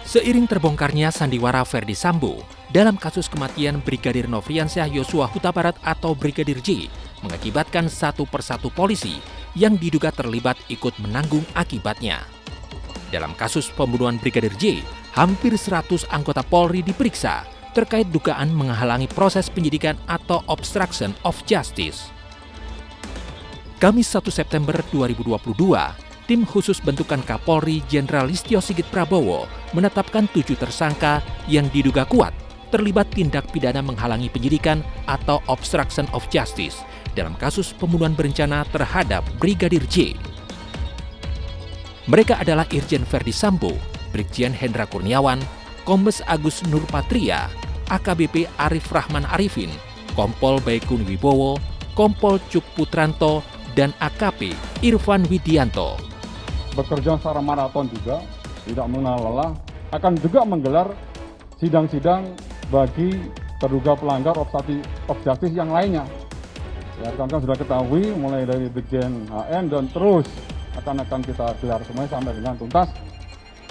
Seiring terbongkarnya sandiwara Ferdi Sambo dalam kasus kematian Brigadir Nofriansyah Yosua Huta Barat atau Brigadir J mengakibatkan satu persatu polisi yang diduga terlibat ikut menanggung akibatnya. Dalam kasus pembunuhan Brigadir J, hampir 100 anggota Polri diperiksa terkait dugaan menghalangi proses penyidikan atau obstruction of justice. Kamis 1 September 2022, tim khusus bentukan Kapolri Jenderal Listio Sigit Prabowo menetapkan 7 tersangka yang diduga kuat terlibat tindak pidana menghalangi penyidikan atau obstruction of justice dalam kasus pembunuhan berencana terhadap Brigadir J. Mereka adalah Irjen Ferdi Sambo, Brigjen Hendra Kurniawan, Kombes Agus Nurpatria, AKBP Arif Rahman Arifin, Kompol Baikuni Wibowo, Kompol Cuk Putranto, dan AKP Irfan Widianto. Bekerja secara maraton juga, tidak mengenal lelah, akan juga menggelar sidang-sidang bagi terduga pelanggar obstruction of justice yang lainnya. Ya, rekan-rekan sudah ketahui mulai dari Brigjen HN dan terus akan kita gelar semuanya sampai dengan tuntas.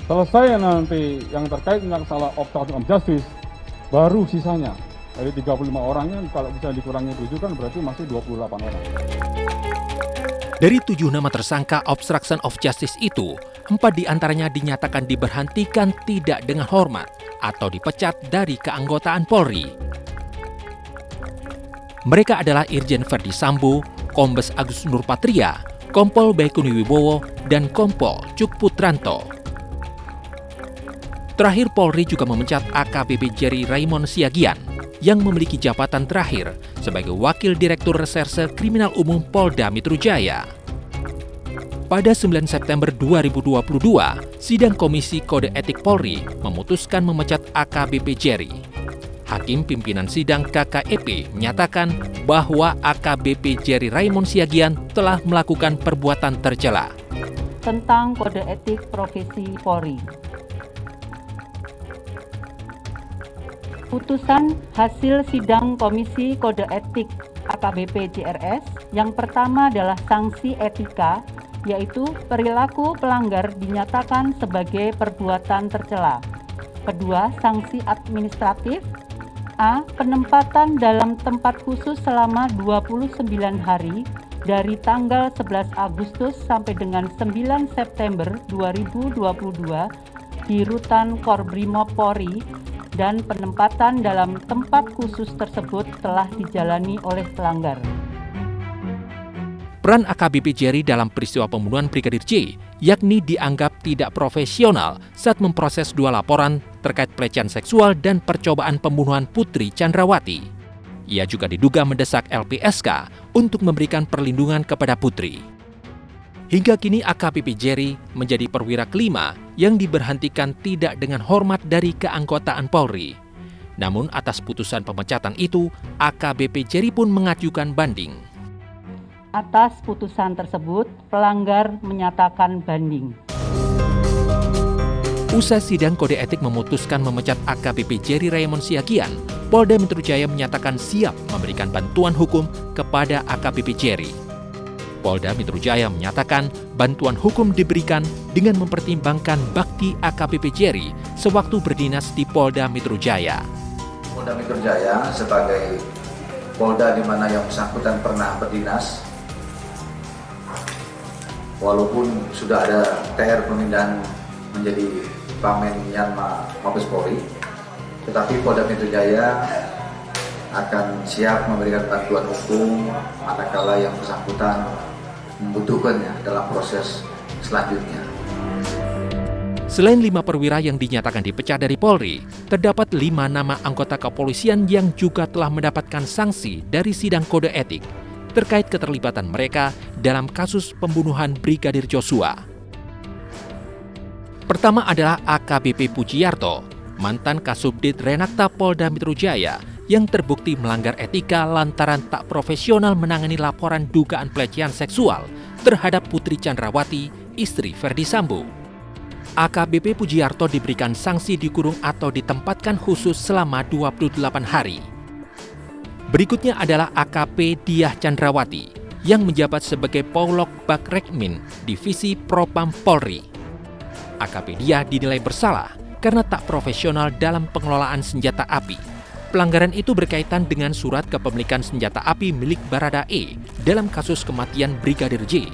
Selesai nanti yang terkait dengan masalah obstruction of justice, baru sisanya dari 35 orangnya kalau bisa dikurangi 7 kan berarti masih 28 orang. Dari 7 nama tersangka obstruction of justice itu, 4 diantaranya dinyatakan diberhentikan tidak dengan hormat atau dipecat dari keanggotaan Polri. Mereka adalah Irjen Ferdi Sambo, Kombes Agus Nurpatria, Kompol Baikuni Wibowo, dan Kompol Cuk Putranto. Terakhir, Polri juga memecat AKBP Jerry Raymond Siagian yang memiliki jabatan terakhir sebagai Wakil Direktur Reserse Kriminal Umum Polda Metro Jaya. Pada 9 September 2022, sidang Komisi Kode Etik Polri memutuskan memecat AKBP Jerry. Hakim pimpinan sidang KKEP menyatakan bahwa AKBP Jerry Raymond Siagian telah melakukan perbuatan tercela. Tentang Kode Etik Profesi Polri. Putusan hasil sidang Komisi Kode Etik AKBP JRS yang pertama adalah sanksi etika, yaitu perilaku pelanggar dinyatakan sebagai perbuatan tercela. Kedua, sanksi administratif. A. Penempatan dalam tempat khusus selama 29 hari dari tanggal 11 Agustus sampai dengan 9 September 2022 di Rutan Korbrimob Polri, dan penempatan dalam tempat khusus tersebut telah dijalani oleh pelanggar. Peran AKBP Jerry dalam peristiwa pembunuhan Brigadir J yakni dianggap tidak profesional saat memproses 2 laporan terkait pelecehan seksual dan percobaan pembunuhan Putri Chandrawati. Ia juga diduga mendesak LPSK untuk memberikan perlindungan kepada Putri. Hingga kini AKBP Jerry menjadi perwira kelima yang diberhentikan tidak dengan hormat dari keanggotaan Polri. Namun atas putusan pemecatan itu, AKBP Jerry pun mengajukan banding. Atas putusan tersebut, pelanggar menyatakan banding. Usai sidang kode etik memutuskan memecat AKBP Jerry Raymond Siagian, Polda Metro Jaya menyatakan siap memberikan bantuan hukum kepada AKBP Jerry. Polda Metro Jaya menyatakan bantuan hukum diberikan dengan mempertimbangkan bakti AKBP Jerry sewaktu berdinas di Polda Metro Jaya. Polda Metro Jaya sebagai Polda di mana yang bersangkutan pernah berdinas, walaupun sudah ada TR pemindahan menjadi Pamen Yanma Mabes Polri, tetapi Polda Metro Jaya akan siap memberikan bantuan hukum manakala yang bersangkutan membutuhkannya dalam proses selanjutnya. Selain 5 perwira yang dinyatakan dipecat dari Polri, terdapat 5 nama anggota kepolisian yang juga telah mendapatkan sanksi dari sidang kode etik terkait keterlibatan mereka dalam kasus pembunuhan Brigadir Joshua. Pertama adalah AKBP Pujiarto, mantan Kasubdit Renakta Polda Metro Jaya yang terbukti melanggar etika lantaran tak profesional menangani laporan dugaan pelecehan seksual terhadap Putri Chandrawati, istri Ferdi Sambo. AKBP Pujiarto diberikan sanksi dikurung atau ditempatkan khusus selama 28 hari. Berikutnya adalah AKP Diah Chandrawati yang menjabat sebagai Paulok Bakrekmin Divisi Propam Polri. AKP Diah dinilai bersalah karena tak profesional dalam pengelolaan senjata api. Pelanggaran itu berkaitan dengan surat kepemilikan senjata api milik Baradae dalam kasus kematian Brigadir J.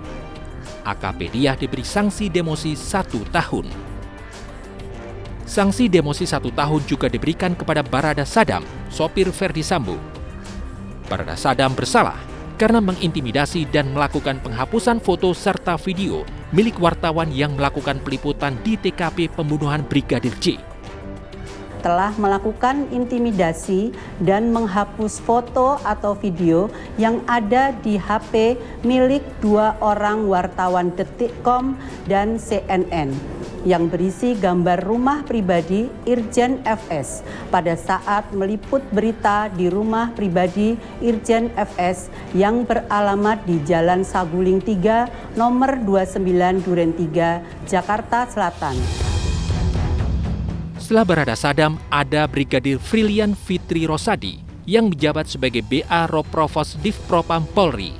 AKP Diah diberi sanksi demosi 1 tahun. Sanksi demosi 1 tahun juga diberikan kepada Barada Sadam, sopir Ferdi Sambo. Barada Sadam bersalah karena mengintimidasi dan melakukan penghapusan foto serta video milik wartawan yang melakukan peliputan di TKP pembunuhan Brigadir J. Telah melakukan intimidasi dan menghapus foto atau video yang ada di HP milik 2 orang wartawan Detikcom dan CNN yang berisi gambar rumah pribadi Irjen FS pada saat meliput berita di rumah pribadi Irjen FS yang beralamat di Jalan Saguling 3, nomor 29 Duren 3, Jakarta Selatan. Setelah Barada Sadam, ada Brigadir Frilian Fitri Rosadi yang menjabat sebagai BA Roprovos Divpropam Polri.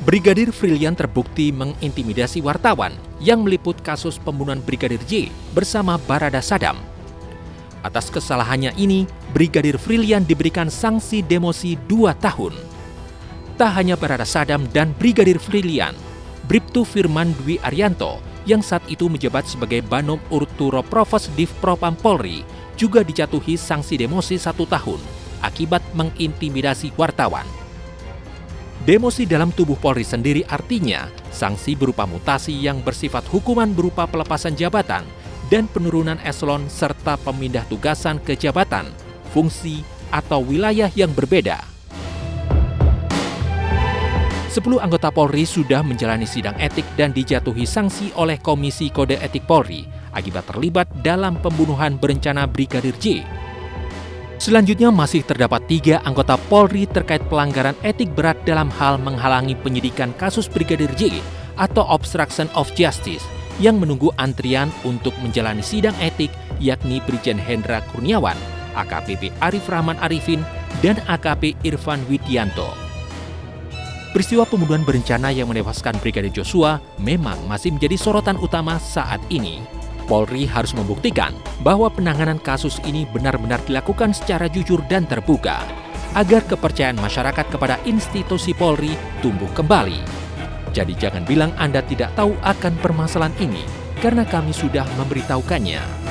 Brigadir Frilian terbukti mengintimidasi wartawan yang meliput kasus pembunuhan Brigadir J bersama Barada Sadam. Atas kesalahannya ini, Brigadir Frilian diberikan sanksi demosi 2 tahun. Tak hanya Barada Sadam dan Brigadir Frilian, Bribtu Firman Dwi Arianto yang saat itu menjabat sebagai Banom Urtu Roprovos Divpropam Polri juga dijatuhi sanksi demosi 1 tahun akibat mengintimidasi wartawan. Demosi dalam tubuh Polri sendiri artinya sanksi berupa mutasi yang bersifat hukuman berupa pelepasan jabatan dan penurunan eselon serta pemindah tugasan ke jabatan, fungsi, atau wilayah yang berbeda. 10 anggota Polri sudah menjalani sidang etik dan dijatuhi sanksi oleh Komisi Kode Etik Polri akibat terlibat dalam pembunuhan berencana Brigadir J. Selanjutnya masih terdapat 3 anggota Polri terkait pelanggaran etik berat dalam hal menghalangi penyidikan kasus Brigadir J atau obstruction of justice yang menunggu antrian untuk menjalani sidang etik, yakni Brigjen Hendra Kurniawan, AKBP Arif Rahman Arifin, dan AKP Irfan Widianto. Peristiwa pembunuhan berencana yang menewaskan Brigadir Joshua memang masih menjadi sorotan utama saat ini. Polri harus membuktikan bahwa penanganan kasus ini benar-benar dilakukan secara jujur dan terbuka, agar kepercayaan masyarakat kepada institusi Polri tumbuh kembali. Jadi jangan bilang Anda tidak tahu akan permasalahan ini, karena kami sudah memberitahukannya.